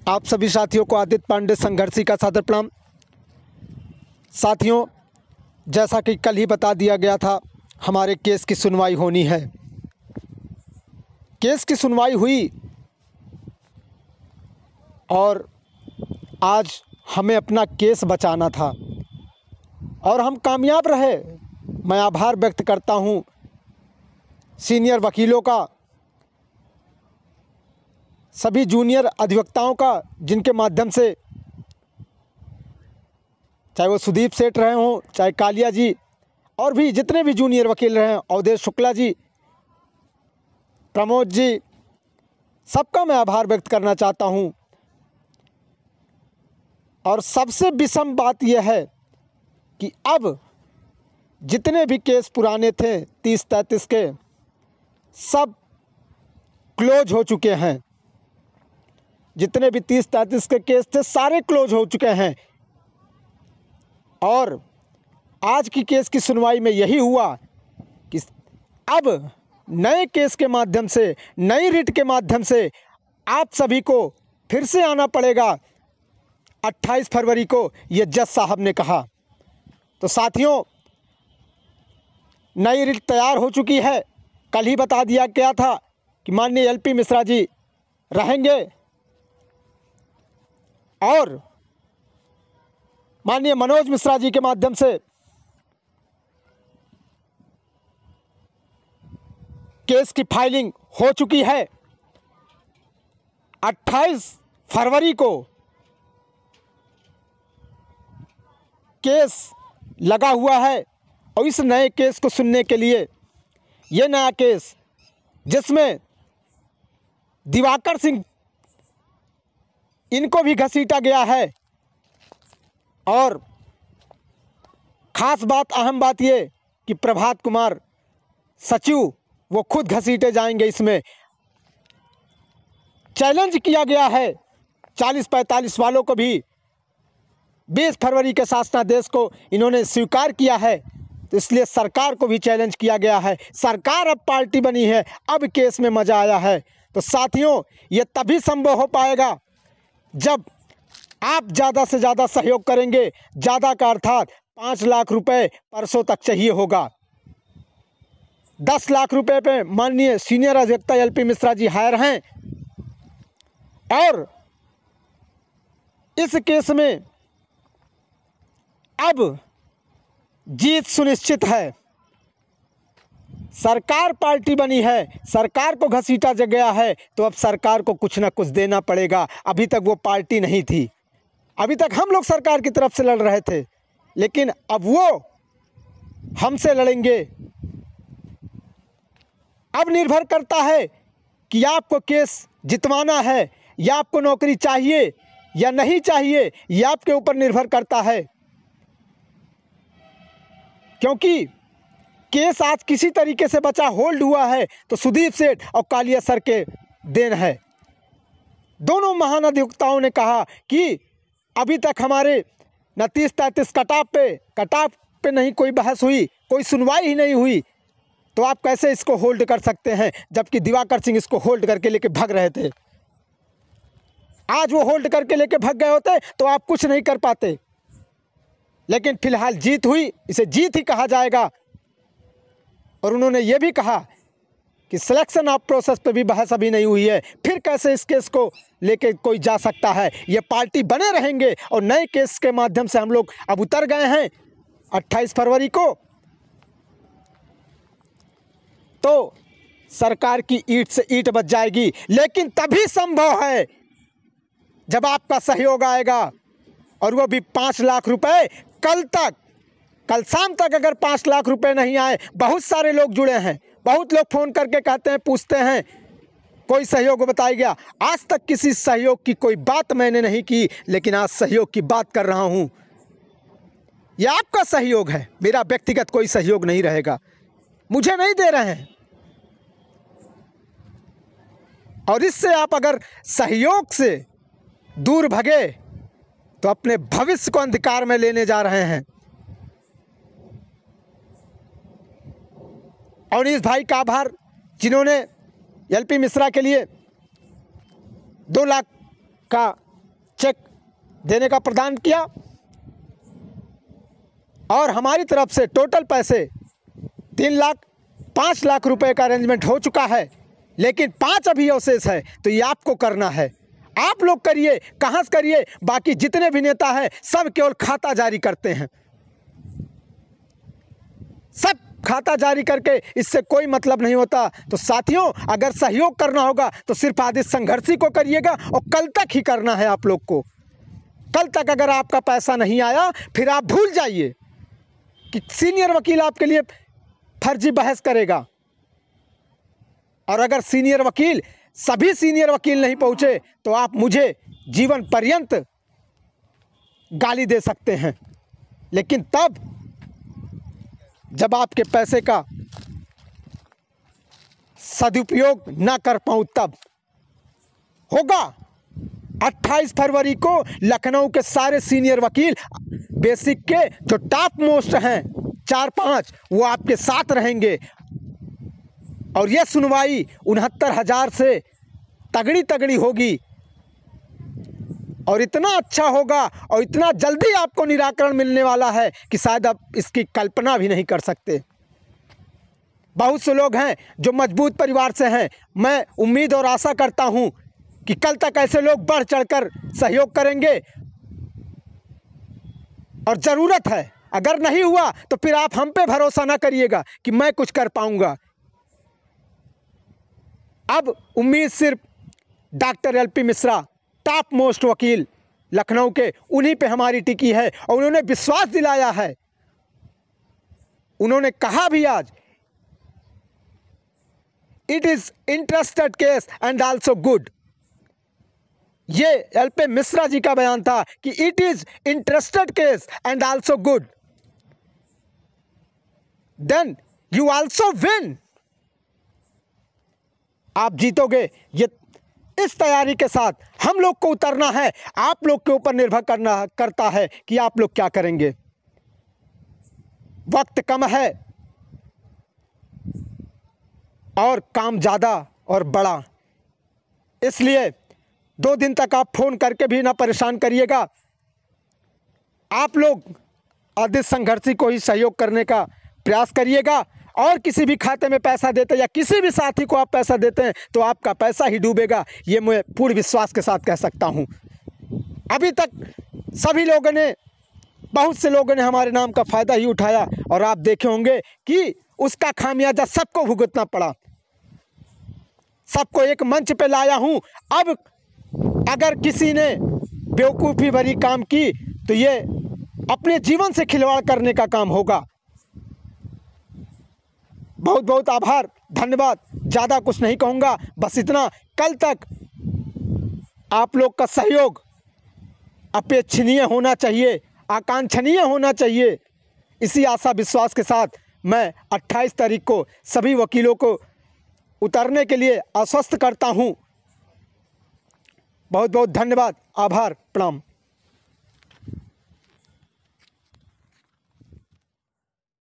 आप सभी साथियों को आदित्य पांडे संघर्षी का सादर प्रणाम। साथियों, जैसा कि कल ही बता दिया गया था, हमारे केस की सुनवाई होनी है। केस की सुनवाई हुई और आज हमें अपना केस बचाना था और हम कामयाब रहे। मैं आभार व्यक्त करता हूं सीनियर वकीलों का, सभी जूनियर अधिवक्ताओं का, जिनके माध्यम से, चाहे वो सुदीप सेठ रहे हों, चाहे कालिया जी, और भी जितने भी जूनियर वकील रहे हैं, अवधेश शुक्ला जी, प्रमोद जी, सबका मैं आभार व्यक्त करना चाहता हूं। और सबसे विषम बात यह है कि अब जितने भी केस पुराने थे 30-33 के, सब क्लोज हो चुके हैं। जितने भी 30-33 के केस थे सारे क्लोज हो चुके हैं। और आज की केस की सुनवाई में यही हुआ कि अब नए केस के माध्यम से, नई रिट के माध्यम से आप सभी को फिर से आना पड़ेगा। 28 फरवरी को ये जज साहब ने कहा। तो साथियों, नई रिट तैयार हो चुकी है। कल ही बता दिया गया था कि माननीय एलपी मिश्रा जी रहेंगे और माननीय मनोज मिश्रा जी के माध्यम से केस की फाइलिंग हो चुकी है। 28 फरवरी को केस लगा हुआ है और इस नए केस को सुनने के लिए, ये नया केस जिसमें दिवाकर सिंह, इनको भी घसीटा गया है। और ख़ास बात, अहम बात ये कि प्रभात कुमार सचिव वो खुद घसीटे जाएंगे। इसमें चैलेंज किया गया है 40-45 वालों को भी। 20 फरवरी के शासनादेश को इन्होंने स्वीकार किया है, तो इसलिए सरकार को भी चैलेंज किया गया है। सरकार अब पार्टी बनी है, अब केस में मज़ा आया है। तो साथियों, ये तभी संभव हो पाएगा जब आप ज़्यादा से ज़्यादा सहयोग करेंगे। ज़्यादा का अर्थात 5 लाख रुपए परसों तक चाहिए होगा। 10 लाख रुपए पे माननीय सीनियर अधिवक्ता एलपी मिश्रा जी हायर हैं और इस केस में अब जीत सुनिश्चित है। सरकार पार्टी बनी है, सरकार को घसीटा गया है, तो अब सरकार को कुछ ना कुछ देना पड़ेगा। अभी तक वो पार्टी नहीं थी, अभी तक हम लोग सरकार की तरफ से लड़ रहे थे, लेकिन अब वो हमसे लड़ेंगे। अब निर्भर करता है कि आपको केस जितवाना है या आपको नौकरी चाहिए या नहीं चाहिए, यह आपके ऊपर निर्भर करता है। क्योंकि केस आज किसी तरीके से बचा, होल्ड हुआ है, तो सुदीप सेठ और कालिया सर के देन है। दोनों महान अधिवक्ताओं ने कहा कि अभी तक हमारे 29-33 कटाप पे नहीं कोई बहस हुई, कोई सुनवाई ही नहीं हुई, तो आप कैसे इसको होल्ड कर सकते हैं, जबकि दिवाकर सिंह इसको होल्ड करके लेके भाग रहे थे। आज वो होल्ड करके लेके भाग गए होते तो आप कुछ नहीं कर पाते। लेकिन फिलहाल जीत हुई, इसे जीत ही कहा जाएगा। और उन्होंने ये भी कहा कि सिलेक्शन ऑफ प्रोसेस पे भी बहस अभी नहीं हुई है, फिर कैसे इस केस को लेके कोई जा सकता है। ये पार्टी बने रहेंगे और नए केस के माध्यम से हम लोग अब उतर गए हैं 28 फरवरी को। तो सरकार की ईंट से ईंट बच जाएगी, लेकिन तभी संभव है जब आपका सहयोग आएगा, और वो भी 5 लाख रुपए। कल शाम तक अगर 5 लाख रुपए नहीं आए, बहुत सारे लोग जुड़े हैं, बहुत लोग फ़ोन करके कहते हैं, पूछते हैं कोई सहयोग बताया गया। आज तक किसी सहयोग की कोई बात मैंने नहीं की, लेकिन आज सहयोग की बात कर रहा हूं। यह आपका सहयोग है, मेरा व्यक्तिगत कोई सहयोग नहीं रहेगा। मुझे नहीं दे रहे हैं, और इससे आप अगर सहयोग से दूर भगे तो अपने भविष्य को अंधकार में लेने जा रहे हैं। और इस भाई का आभार जिन्होंने एलपी मिश्रा के लिए 2 लाख का चेक देने का प्रदान किया और हमारी तरफ से टोटल पैसे 5 लाख रुपए का अरेंजमेंट हो चुका है, लेकिन 5 अभी अवशेष है। तो ये आपको करना है, आप लोग करिए। कहाँ से करिए? बाकी जितने भी नेता हैं सब केवल खाता जारी करते हैं, सब खाता जारी करके इससे कोई मतलब नहीं होता। तो साथियों, अगर सहयोग करना होगा तो सिर्फ आदित्य संघर्षी को करिएगा और कल तक ही करना है आप लोग को। कल तक अगर आपका पैसा नहीं आया फिर आप भूल जाइए कि सीनियर वकील आपके लिए फर्जी बहस करेगा। और अगर सभी सीनियर वकील नहीं पहुंचे तो आप मुझे जीवन पर्यंत गाली दे सकते हैं, लेकिन तब जब आपके पैसे का सदुपयोग ना कर पाऊं तब होगा। 28 फरवरी को लखनऊ के सारे सीनियर वकील बेसिक के जो टॉप मोस्ट हैं 4-5 वो आपके साथ रहेंगे और यह सुनवाई 69,000 से तगड़ी होगी और इतना अच्छा होगा और इतना जल्दी आपको निराकरण मिलने वाला है कि शायद आप इसकी कल्पना भी नहीं कर सकते। बहुत से लोग हैं जो मजबूत परिवार से हैं। मैं उम्मीद और आशा करता हूं कि कल तक ऐसे लोग बढ़ चढ़कर सहयोग करेंगे और ज़रूरत है। अगर नहीं हुआ तो फिर आप हम पे भरोसा ना करिएगा कि मैं कुछ कर पाऊंगा। अब उम्मीद सिर्फ doctor LP Mishra top most वकील लखनऊ के, उन्हीं पे हमारी टिकी है और उन्होंने विश्वास दिलाया है। उन्होंने कहा भी आज, it is interested case and also good. ये LP मिश्रा जी का बयान था कि it is interested case and also good, then you also win. आप जीतोगे। ये इस तैयारी के साथ हम लोग को उतरना है। आप लोग के ऊपर निर्भर करता है कि आप लोग क्या करेंगे। वक्त कम है और काम ज़्यादा और बड़ा, इसलिए 2 दिन तक आप फ़ोन करके भी ना परेशान करिएगा। आप लोग आदित्य संघर्षी को ही सहयोग करने का प्रयास करिएगा और किसी भी खाते में पैसा देते या किसी भी साथी को आप पैसा देते हैं तो आपका पैसा ही डूबेगा। ये मैं पूर्ण विश्वास के साथ कह सकता हूँ। अभी तक सभी लोगों ने, बहुत से लोगों ने हमारे नाम का फ़ायदा ही उठाया और आप देखे होंगे कि उसका खामियाजा सबको भुगतना पड़ा। सबको एक मंच पे लाया हूँ। अब अगर किसी ने बेवकूफ़ी भरी काम की तो ये अपने जीवन से खिलवाड़ करने का काम होगा। बहुत बहुत आभार, धन्यवाद। ज़्यादा कुछ नहीं कहूँगा, बस इतना, कल तक आप लोग का सहयोग अपेक्षणीय होना चाहिए, आकांक्षणीय होना चाहिए। इसी आशा विश्वास के साथ मैं 28 तारीख को सभी वकीलों को उतरने के लिए आश्वस्त करता हूँ। बहुत बहुत धन्यवाद, आभार, प्रणाम।